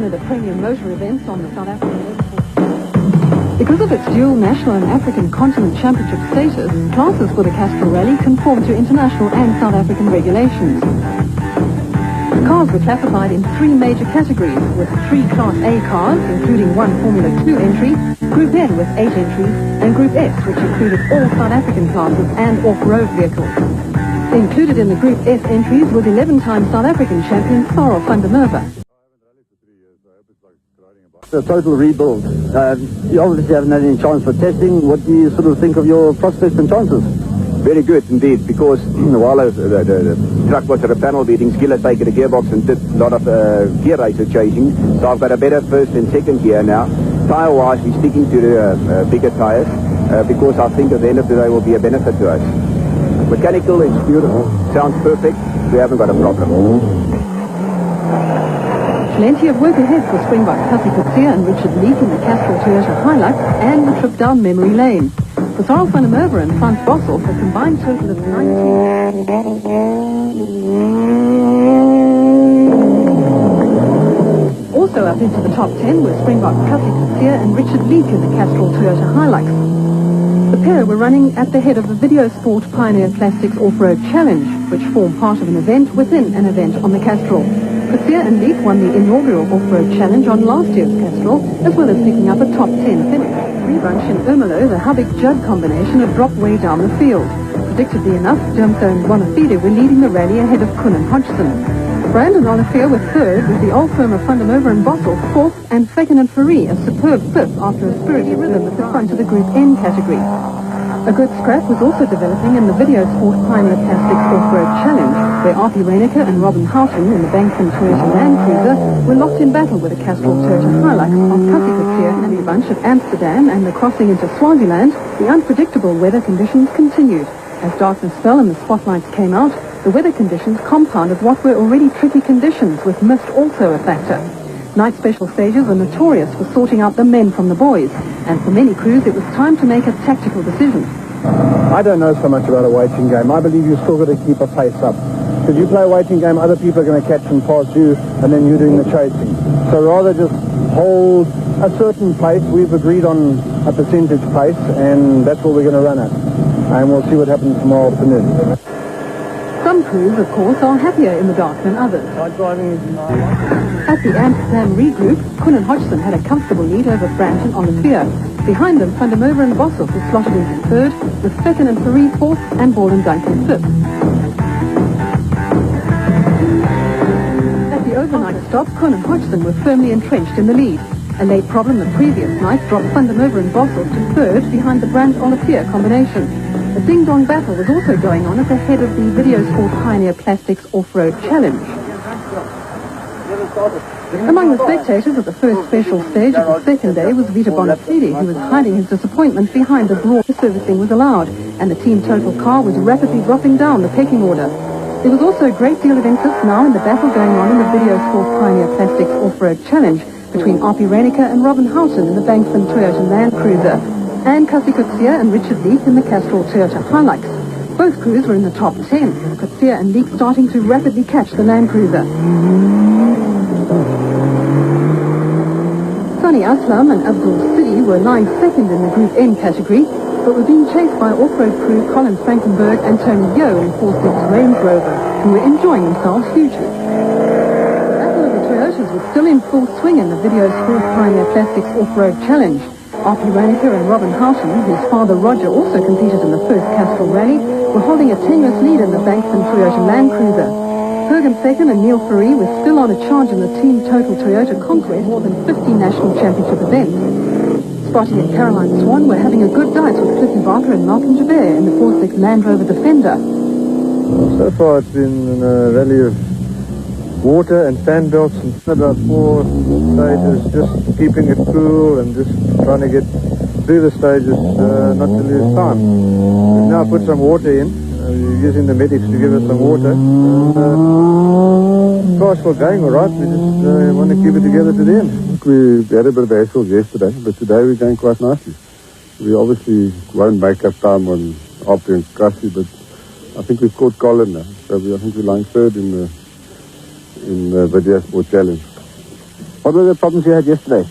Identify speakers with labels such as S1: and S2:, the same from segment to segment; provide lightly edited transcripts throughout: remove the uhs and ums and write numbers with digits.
S1: one of the premium motor events on the South African Motorsport. Because of its dual national and African continent championship status, classes for the Castrol Rally conform to international and South African regulations. Cars were classified in 3 major categories, with 3 Class A cars, including 1 Formula 2 entry, Group N with 8 entries, and Group S, which included all South African classes and off-road vehicles. Included in the Group S entries was 11-time South African champion Castrol van der Merwe.
S2: A total rebuild. You obviously haven't had any chance for testing. What do you sort of think of your prospects and chances?
S3: Very good indeed, because while the truck was at a panel beating, Skill had taken a gearbox and did a lot of gear racer chasing. So I've got a better first and second gear now. Tyre-wise, we're sticking to the bigger tyres because I think at the end of the day will be a benefit to us. Mechanical is beautiful, sounds perfect. We haven't got a problem.
S1: Plenty of work ahead for Springbok Cassie Coetzee and Richard Leek in the Castrol Toyota Hilux and the trip down memory lane. Castrol van der Merwe and Frans Boshoff a combined total of 19. Also up into the top 10 were Springbok Cassie Coetzee and Richard Leek in the Castrol Toyota Hilux. The pair were running at the head of the Videosport Pioneer Plastics Off-Road Challenge, which formed part of an event within an event on the Castrol. Coetzee and Leek won the inaugural off-road challenge on last year's Castrol, as well as picking up a top 10 finish. Re-bunch in Ermelo, the Hubig-Judd combination had dropped way down the field. Predictably enough, Jumso and Bonafide were leading the rally ahead of Kuhn and Hodgson. Brandon Olivier was third, with the old firm of van der Merwe and Boshoff fourth, and Faken and Fourie a superb fifth after a spirited rhythm at the front of the Group N category. A good scrap was also developing in the Videosport Pioneer Plastics Off-Road Challenge, where Arpie Reinicke and Robin Houghton in the Bankford Toyota Land Cruiser were locked in battle with the Castrol Toyota Hilux of Cassie Coetzee and the bunch at Amsterdam and the crossing into Swaziland. The unpredictable weather conditions continued. As darkness fell and the spotlights came out, the weather conditions compounded what were already tricky conditions, with mist also a factor. Night special stages are notorious for sorting out the men from the boys, and for many crews it was time to make a tactical decision.
S4: I don't know so much about a waiting game. I believe you've still got to keep a pace up. If you play a waiting game, other people are going to catch and pass you, and then you're doing the chasing. So rather just hold a certain pace. We've agreed on a percentage pace, and that's what we're going to run at. And we'll see what happens tomorrow afternoon.
S1: Some crews, of course, are happier in the dark than others. At the Amsterdam regroup, Kuhn and Hodgson had a comfortable lead over Brandt and Olivier. Behind them, van der Merwe and Boshoff were slotted into third, with Faken and Fourie fourth and Ball and Duncan fifth. At the overnight stop, Kuhn and Hodgson were firmly entrenched in the lead. A late problem the previous night dropped van der Merwe and Boshoff to third behind the Brandt-Olivier combination. A ding-dong battle was also going on at the head of the Videosport Pioneer Plastics Off-Road Challenge. Among the spectators at the first special stage of the second day was Vito Bonafide, who was hiding his disappointment behind the broad servicing was allowed, and the team total car was rapidly dropping down the pecking order. There was also a great deal of interest now in the battle going on in the Videosport Pioneer Plastics Off-Road Challenge between Arpie Reinicke and Robin Houghton in the Bankford Toyota Land Cruiser, and Cassie Coetzee and Richard Leek in the Castrol Toyota Hilux. Both crews were in the top 10, with Coetzee and Leek starting to rapidly catch the Land Cruiser. Sunny Aslam and Abdul Sidi were lying second in the Group N category, but were being chased by off-road crew Colin Frankenberg and Tony Yo in 4-6 Range Rover, who were enjoying themselves hugely. The battle of the Toyotas was still in full swing in the Videosport Pioneer Plastics Off-Road Challenge. Arpie Reinicke and Robin Houghton, whose father Roger also competed in the first Castrol Rally, were holding a tenuous lead in the Bankford Toyota Land Cruiser. Fergus Faken and Neil Fourie were still on a charge in the team total Toyota conquest, more than 50 national championship events. Spotty and Caroline Swan were having a good dice with Cliffy Barker and Malcolm Jabert in the 4-6 Land Rover Defender.
S4: So far it's been a rally of water and fan belts and about 4 stages, just keeping it cool and just trying to get through the stages, not to lose time. We've now put some water in, using the medics to give us some water. And car's still going alright, we just want to keep it together to the end. We had a bit of hassle yesterday, but today we're going quite nicely. We obviously won't make up time on Arpie and Cassie, but I think we've caught Colin now, so I think we're lying third in the Videosport Challenge.
S2: What were the problems you had yesterday?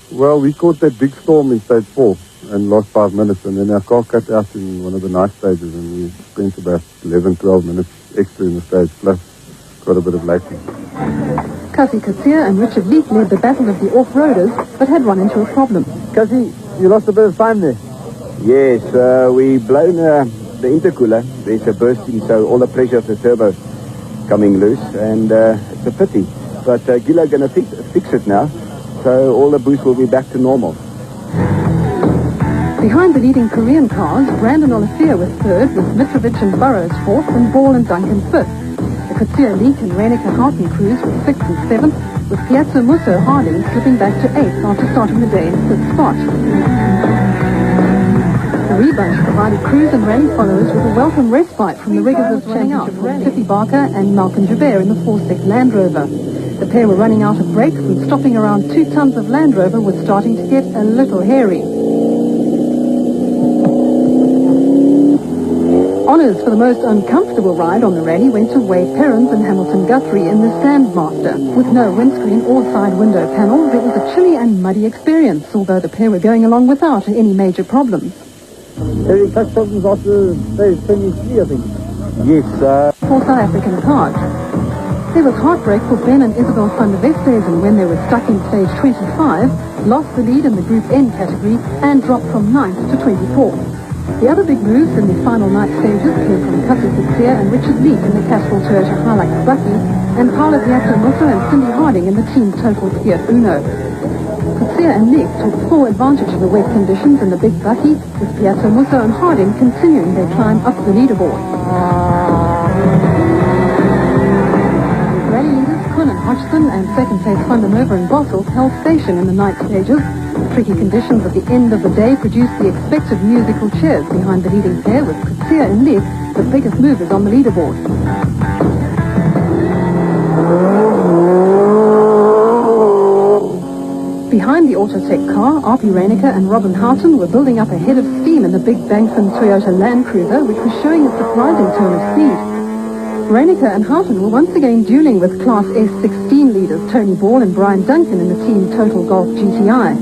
S4: Well, we caught that big storm in stage 4 and lost 5 minutes, and then our car cut out in one of the night stages, and we spent about 11, 12 minutes extra in the stage, plus got a bit of latency.
S1: Cassie Katsier and Richard Leek led the battle of the off-roaders, but had run into a problem.
S2: Cassie, you lost a bit of time there.
S3: Yes, we blown the intercooler. There's a bursting, so all the pressure of the turbo coming loose, and it's a pity. But Gila going to fix it now, so all the boost will be back to normal.
S1: Behind the leading Korean cars, Brandon Olivier was third, with Mitrovic and Burrows fourth, and Ball and Duncan fifth. The Katsier, Leek and Reneke Houghton crews were sixth and seventh, with Piazza Musso Harding slipping back to eighth after starting the day in fifth spot. The rebunch provided crews and rally followers with a welcome respite from the rigours of championship for Tiffy Barker and Malcolm Joubert in the 4-6 Land Rover. The pair were running out of brakes and stopping around 2 tons of Land Rover was starting to get a little hairy. Honours for the most uncomfortable ride on the rally went to Wade Perrins and Hamilton Guthrie in the Sandmaster. With no windscreen or side window panels, it was a chilly and muddy experience, although the pair were going along without any major problems.
S2: Any touch problems after stage 23, I think?
S3: Yes,
S1: For South African cars. There was heartbreak for Ben and Isabel van der Westhuizen when they were stuck in stage 25, lost the lead in the Group N category, and dropped from 9th to 24th. The other big moves in the final night stages came from Cassie Katsier and Richard Leek in the Castrol Toyota Hilux Bucky, and Paula Piazza Musso and Cindy Harding in the Team Total Fiat Uno. Katsier and Leek took full advantage of the wet conditions in the big Bucky, with Piazza Musso and Harding continuing their climb up the leaderboard. Rally leaders Kuhn and Hodgson and second place Van der Merwe and Bossels held station in the night stages. Tricky conditions at the end of the day produced the expected musical chairs behind the leading pair, with Katsier and Leek the biggest movers on the leaderboard. Behind the Autotech car, Arpi Reneke and Robin Houghton were building up a head of steam in the big Bankman Toyota Land Cruiser, which was showing a surprising turn of speed. Reneke and Houghton were once again dueling with Class S16 leaders Tony Ball and Brian Duncan in the Team Total Golf GTI.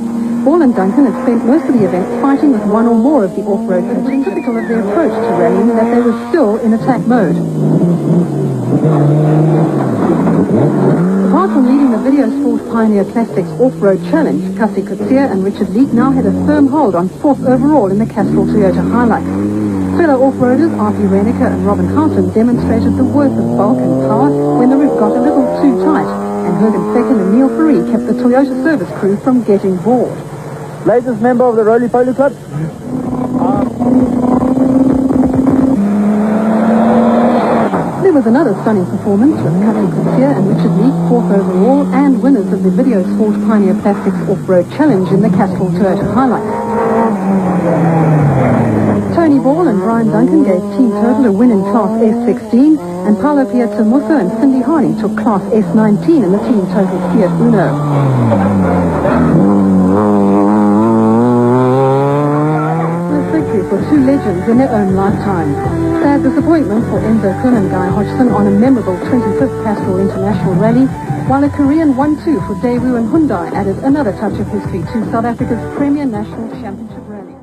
S1: Ball and Duncan had spent most of the event fighting with one or more of the off-road coaches, typical of their approach to rallying that they were still in attack mode. Apart from leading the Videosport Pioneer Plastics Off-Road Challenge, Cassie Katsier and Richard Leek now had a firm hold on 4th overall in the Castrol Toyota Hilux. Fellow off-roaders Arpi Reneke and Robin Houghton demonstrated the worth of bulk and power when the route got a little too tight, and Jürgen Fecken and Neil Ferree kept the Toyota service crew from getting bored.
S2: Latest member of the Roly Poly Club?
S1: There was another stunning performance with Cassie Katsier and Richard Leek 4th overall and winners of the Videosport Pioneer Plastics Off-Road Challenge in the Castrol Toyota Hilux. Tony Ball and Brian Duncan gave Team Total a win in Class S16, and Paolo Piazza Musso and Cindy Harding took Class S19 in the Team Total Fiat Uno. Victory for 2 legends in their own lifetime. Sad disappointment for Enzo Kuhn and Guy Hodgson on a memorable 25th Castrol International Rally, while a Korean 1-2 for Daewoo and Hyundai added another touch of history to South Africa's Premier National Championship Rally.